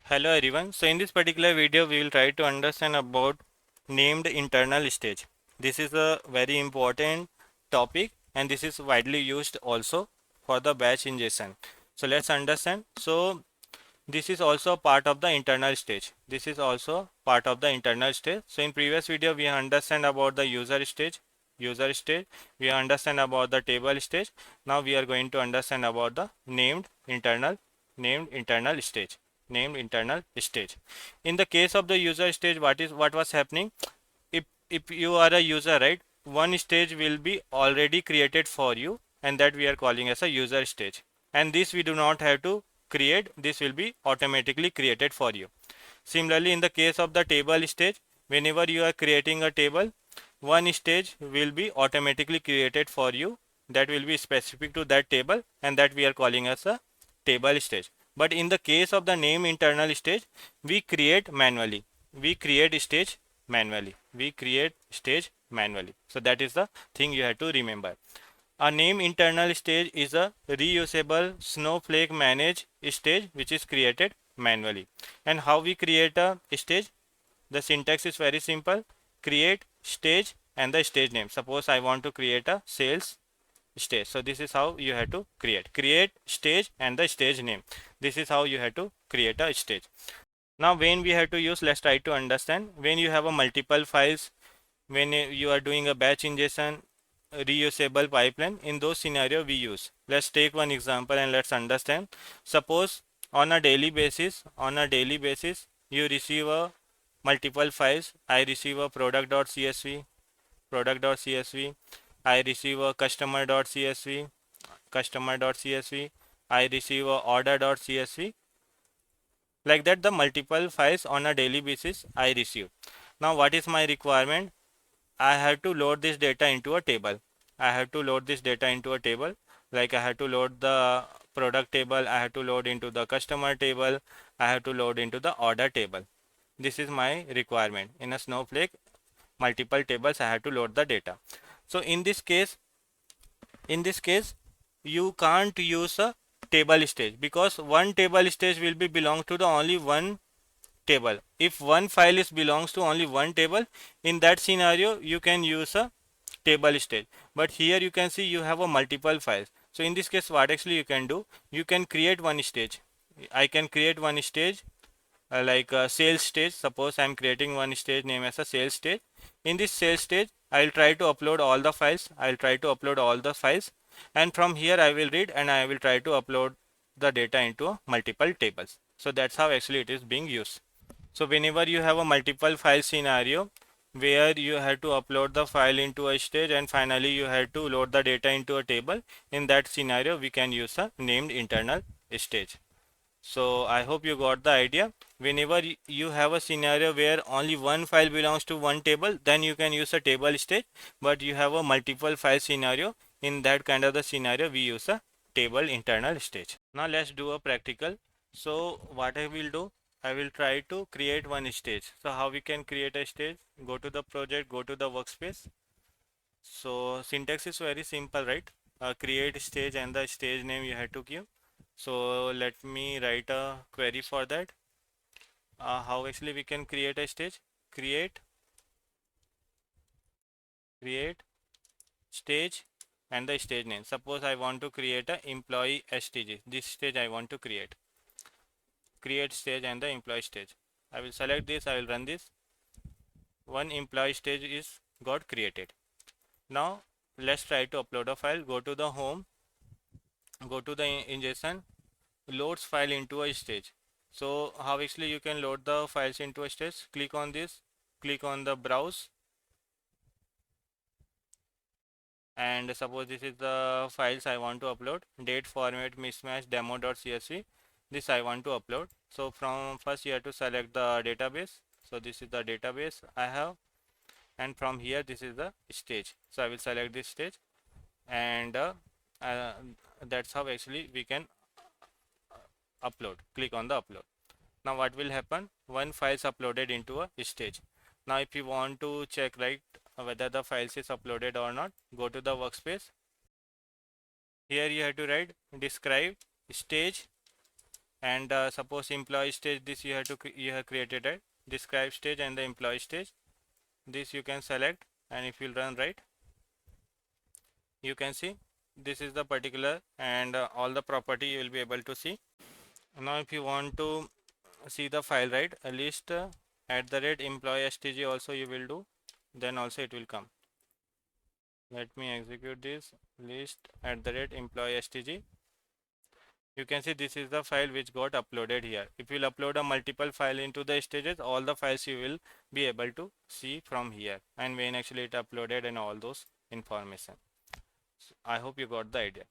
Hello everyone. So in this particular video we will try to understand about named internal stage. This is a very important topic and this is widely used also for the batch ingestion. So let's understand. So this is also part of the internal stage. This is also part of the internal stage. So in previous video we understand about the user stage. We understand about the table stage. Now we are going to understand about the named internal stage. Named internal stage. In the case of the user stage, what was happening? If you are a user, right? One stage will be already created for you, and that we are calling as a user stage. And this we do not have to create. This will be automatically created for you. Similarly, in the case of the table stage, whenever you are creating a table, one stage will be automatically created for you, that will be specific to that table, and that we are calling as a table stage. But in the case of the name internal stage, we create manually. We create stage manually. We create stage manually. So that is the thing you have to remember. A name internal stage is a reusable Snowflake managed stage which is created manually. And how we create a stage? The syntax is very simple. Create stage and the stage name. Suppose I want to create a sales stage. So this is how you have to create. Create stage and the stage name. This is how you have to create a stage. Now when we have to use, let's try to understand. When you have a multiple files, when you are doing a batch ingestion, reusable pipeline, in those scenario we use. Let's take one example and let's understand. Suppose on a daily basis, you receive a multiple files. I receive a product.csv, product.csv. I receive a customer.csv, customer.csv. I receive a order.csv. Like that, the multiple files on a daily basis I receive. Now what is my requirement? I have to load this data into a table. I have to load this data into a table. Like I have to load the product table, I have to load into the customer table, I have to load into the order table. This is my requirement. In a Snowflake, multiple tables I have to load the data. So in this case, you can't use a table stage because one table stage will be belong to the only one table. If one file is belongs to only one table, in that scenario you can use a table stage. But here you can see you have a multiple files. So in this case, what actually you can do, you can create one stage. I can create one stage like a sales stage. Suppose I am creating one stage name as a sales stage. In this sales stage, I will try to upload all the files. I will try to upload all the files, and from here I will read and I will try to upload the data into a multiple tables. So that's how actually it is being used. So whenever you have a multiple file scenario where you have to upload the file into a stage and finally you have to load the data into a table, in that scenario we can use a named internal stage. So I hope you got the idea. Whenever you have a scenario where only one file belongs to one table, then you can use a table stage. But you have a multiple file scenario, in that kind of the scenario we use a table internal stage. Now let's do a practical. So what I will do, I will try to create one stage. So how we can create a stage? Go to the project, go to the workspace. So syntax is very simple, right? Create stage and the stage name you have to give. So let me write a query for that. How actually we can create a stage? Create stage and the stage name. Suppose I want to create a employee STG. This stage I want to create. Create stage and the employee stage. I will select this. I will run this. One employee stage is got created. Now let's try to upload a file. Go to the home. Go to the ingestion. Loads file into a stage. So how actually you can load the files into a stage? Click on this, click on the browse, and suppose this is the files I want to upload. Date format mismatch demo.csv. This I want to upload. So from first you have to select the database. So this is the database I have, and from here this is the stage. So I will select this stage, and uh, that's how actually we can upload. Click on the upload. Now what will happen? One file is uploaded into a stage. Now if you want to check right whether the files is uploaded or not, go to the workspace. Here you have to write describe stage And suppose employee stage, this you have to you have created a describe stage and the employee stage. This you can select, and if you run right, you can see this is the particular, and all the property you will be able to see. Now if you want to see the file, right, a list at the rate employee stg also you will do, then also it will come. Let me execute this list at the rate employee stg. You can see this is the file which got uploaded here. If you will upload a multiple file into the stages, all the files you will be able to see from here, and when actually it uploaded and all those information. So I hope you got the idea.